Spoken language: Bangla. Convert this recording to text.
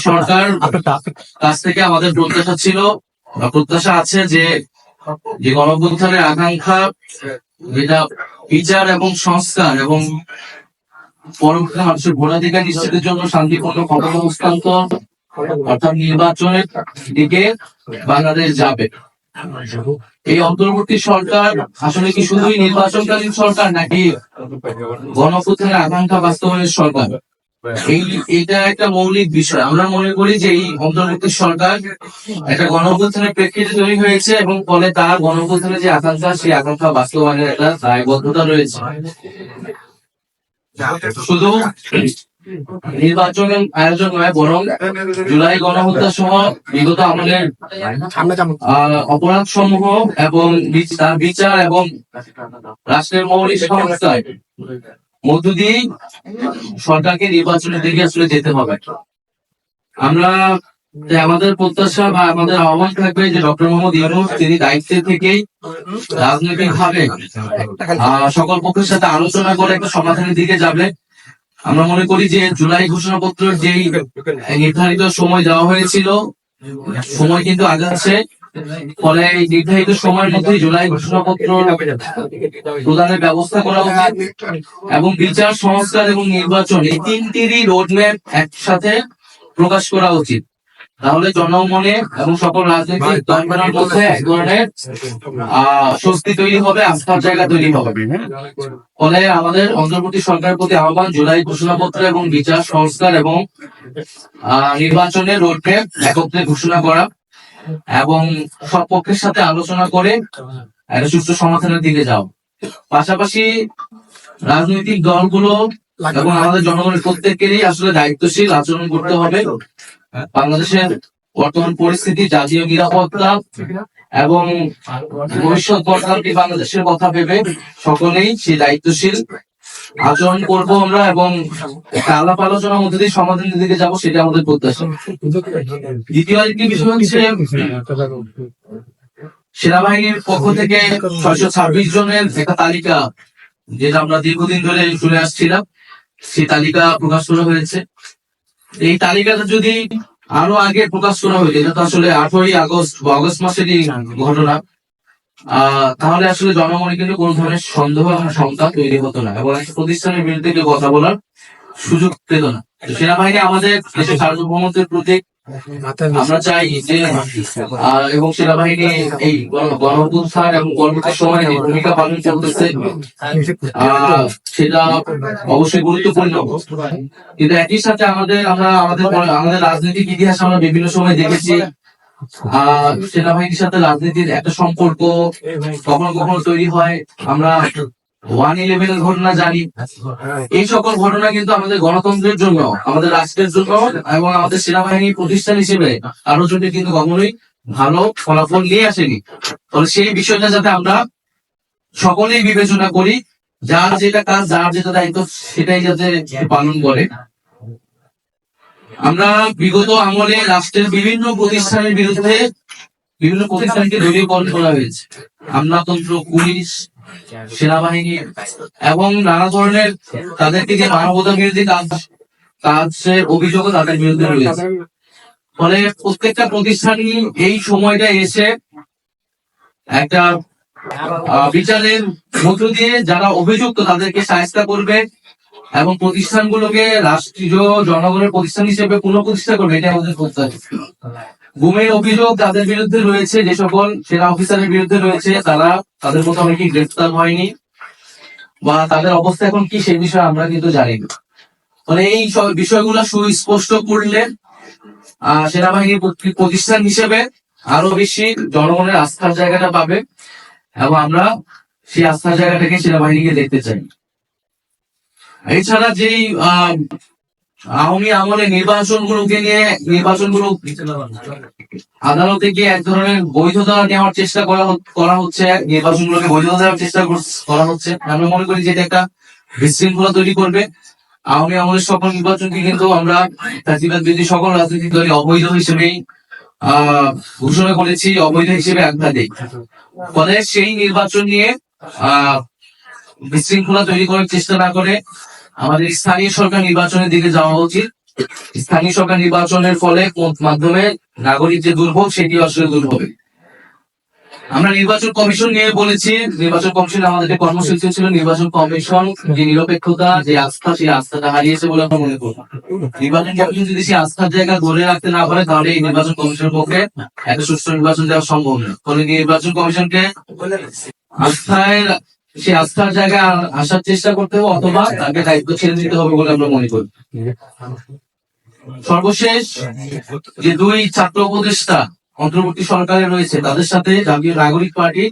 সরকার কাছ থেকে আমাদের প্রত্যাশা আছে যে গণঅভ্যুত্থানের আকাঙ্ক্ষা, যেটা বিচার এবং সংস্কার এবং পরবর্তী মানুষের ভোটাধিকার নিশ্চিতের জন্য শান্তিপূর্ণ ক্ষমতা হস্তান্তর অর্থাৎ নির্বাচনের দিকে বাংলাদেশ যাবে। এই অন্তর্বর্তী সরকার আসলে কি শুধুই নির্বাচনকালীন সরকার নাকি গণঅভ্যুত্থানের আকাঙ্ক্ষা বাস্তবায়নের সরকার? এটা একটা মৌলিক বিষয়। আমরা মনে করি যে এই অন্তর্বর্তী সরকার একটা গণঅভ্যুত্থানের প্রেক্ষিতে তৈরি হয়েছে এবং ফলে তার গণঅভ্যুত্থানের যে আকাঙ্ক্ষা, সেই আকাঙ্ক্ষা বাস্তবায়নের একটা দায়বদ্ধতা রয়েছে। শুধু নির্বাচনের আয়োজন নয়, বরং জুলাই গণহত্যা সহ বিগত আমলের অপরাধ সমূহ এবং তার বিচার এবং রাষ্ট্রের মৌলিক সংস্কার মধ্য দিয়েই সরকারকে নির্বাচনের দিকে আসলে যেতে হবে। আমরা আমাদের প্রত্যাশা বা আমাদের আহ্বান থাকবে যে ডক্টর মোহাম্মদ ইউনূস তিনি দায়িত্বে থেকেই রাজনৈতিক ভাবে সকল পক্ষের সাথে আলোচনা করে একটা সমাধানের দিকে যাবে। আমরা মনে করি যে জুলাই ঘোষণাপত্রের যেই নির্ধারিত সময় দেওয়া হয়েছিল, সময় কিন্তু আগাচ্ছে, ফলে এই নির্ধারিত সময়ের মধ্যে জুলাই ঘোষণাপত্র প্রদানের ব্যবস্থা করা উচিত এবং বিচার, সংস্কার এবং নির্বাচন এই তিনটিরই রোডম্যাপ একসাথে প্রকাশ করা উচিত। তাহলে জনমনে এবং সকল রাজনৈতিক দলগুলোর মধ্যে এক ধরনের স্বস্তি তৈরি হবে, আস্থার জায়গা তৈরি হবে। ফলে আমাদের অন্তর্বর্তী সরকারের প্রতি আহ্বান, জুলাই ঘোষণাপত্র এবং বিচার, সংস্কার এবং নির্বাচনের রোডম্যাপ একত্রে ঘোষণা করা এবং সব পক্ষের সাথে আলোচনা করে একটা সুষ্ঠু সমাধানের দিকে যাও। পাশাপাশি রাজনৈতিক দলগুলো এবং আমাদের জনগণের প্রত্যেকেরই আসলে দায়িত্বশীল আচরণ করতে হবে। বাংলাদেশের বর্তমান পরিস্থিতি, জাতীয় নিরাপত্তা এবং ভবিষ্যৎ পরবর্তী বাংলাদেশের কথা ভেবে সকলেই সেই দায়িত্বশীল আচরণ করব আমরা এবং আলাপ আলোচনার মধ্যে দিয়ে সমাধানের দিকে যাবো, সেটা আমাদের প্রত্যাশা। দ্বিতীয় আরেকটি বিষয় হচ্ছে সেনাবাহিনীর পক্ষ থেকে 626 জনের একটা তালিকা, যেটা আমরা দীর্ঘদিন ধরে শুনে আসছিলাম, সেই তালিকা প্রকাশ করা হয়েছে। এই তালিকাটা যদি আরো আগে প্রকাশ করা হয়েছে, এটা তো আসলে 8ই আগস্ট বা অগস্ট মাসেরই ঘটনা, তাহলে আসলে জনমনে কিন্তু কোন ধরনের সন্দেহ এবং শঙ্কা তৈরি হতো না এবং একটা প্রতিষ্ঠানের বিরুদ্ধে কেউ কথা বলার সুযোগ পেত না। সেনাবাহিনী আমাদের দেশের সার্বভৌমত্বের প্রতীক। আমরা চাই যে এবং সেনাবাহিনী এই গণঅভ্যুত্থান এবং পরবর্তী সময়ে যে ভূমিকা পালন করতেছে সেটা অবশ্যই গুরুত্বপূর্ণ, কিন্তু একই সাথে আমাদের রাজনৈতিক ইতিহাস আমরা বিভিন্ন সময় দেখেছি সেনাবাহিনীর সাথে রাজনীতির একটা সম্পর্ক কখনো কখনো তৈরি হয়। আমরা 1/11 ঘটনা জানি। এই সকল ঘটনা কিন্তু আমাদের গণতন্ত্রের জন্য, আমাদের রাষ্ট্রের জন্য এবং আমাদের সেনাবাহিনী প্রতিষ্ঠান হিসেবে কারোর জন্য কিন্তু কখনোই ভালো ফলাফল নিয়ে আসেনি। তবে সেই বিষয়টা যাতে আমরা সকলেই বিবেচনা করি, যার যেটা কাজ, যার যেটা দায়িত্ব, সেটাই যাতে পালন করে। আমরা বিগত আমলে রাষ্ট্রের বিভিন্ন প্রতিষ্ঠানের বিরুদ্ধে বিভিন্ন প্রতিষ্ঠানকে দলীয়করণ করা হয়েছে। আমলাতন্ত্র, পুলিশ, সেনাবাহিনী এবং নানা ধরনের তাদেরকে যে মানবতা বিরোধী কাজের অভিযোগও তাদের বিরুদ্ধে রয়েছে। ফলে প্রত্যেকটা প্রতিষ্ঠানই এই সময়টা এসে একটা বিচারের মধ্য দিয়ে যারা অভিযুক্ত তাদেরকে শায়েস্তা করবে এবং প্রতিষ্ঠানগুলোকে রাষ্ট্রীয় জনগণের প্রতিষ্ঠান হিসেবে পুনঃপ্রতিষ্ঠা করবে, এটা আমাদের প্রত্যাশা। গুমের অভিযোগ তাদের বিরুদ্ধে রয়েছে, যে সকল সেনা অফিসারের বিরুদ্ধে রয়েছে, তাদের মতো অনেকেই গ্রেফতার হয়নি বা তাদের অবস্থা এখন কি সেই বিষয়ে আমরা কিন্তু জানি না। মানে এই বিষয়গুলো সুস্পষ্ট করলে সেনাবাহিনী প্রতিষ্ঠান হিসেবে আরো বেশি জনগণের আস্থার জায়গাটা পাবে এবং আমরা সেই আস্থার জায়গাটাকে সেনাবাহিনীকে দেখতে চাই। এছাড়া যেই আওয়ামী আমলে নির্বাচনগুলো আদালতে গিয়ে এক ধরনের বৈধতা নেওয়ার চেষ্টা করা হচ্ছে, নির্বাচনগুলোকে বৈধতা দেওয়ার চেষ্টা করা হচ্ছে। আমরা মনে করি যে এটা একটা বিশৃঙ্খলা তৈরি করবে। আওয়ামী আমলের সকল নির্বাচনকে কিন্তু আমরা ফ্যাসিবাদ বিরোধী সকল রাজনৈতিক দলই অবৈধ হিসেবেই ঘোষণা করেছি, অবৈধ হিসেবে আখ্যা দেই। ফলে সেই নির্বাচন নিয়ে বিশৃঙ্খলা তৈরি করার চেষ্টা না করে আমাদের স্থানীয় সরকার নির্বাচনের দিকে যাওয়া উচিত স্থানীয় সরকার নির্বাচনের ফলে মাধ্যমে নাগরিক যে দুর্ভোগ সেটি আসলে দূর হবে। আমরা নির্বাচন কমিশন নিয়ে বলেছি, নির্বাচন কমিশন আমাদের যে কর্মসূচি ছিল, নির্বাচন কমিশন যে নিরপেক্ষতা, যে আস্থা, সেই আস্থাটা হারিয়েছে বলে আমরা মনে করব। নির্বাচন কমিশন যদি সেই আস্থার জায়গা ধরে রাখতে না পারে, তাহলে এই নির্বাচন কমিশনের পক্ষে একটা সুষ্ঠু নির্বাচন দেওয়া সম্ভব না। ফলে নির্বাচন কমিশনকে সেই আস্থার জায়গায় আসার চেষ্টা করতে হবে, অথবা তাকে দায়িত্ব ছেড়ে দিতে হবে বলে আমরা মনে করি। সর্বশেষ, যে দুই ছাত্র উপদেষ্টা অন্তর্বর্তী সরকারে রয়েছে, তাদের সাথে জাতীয় নাগরিক পার্টি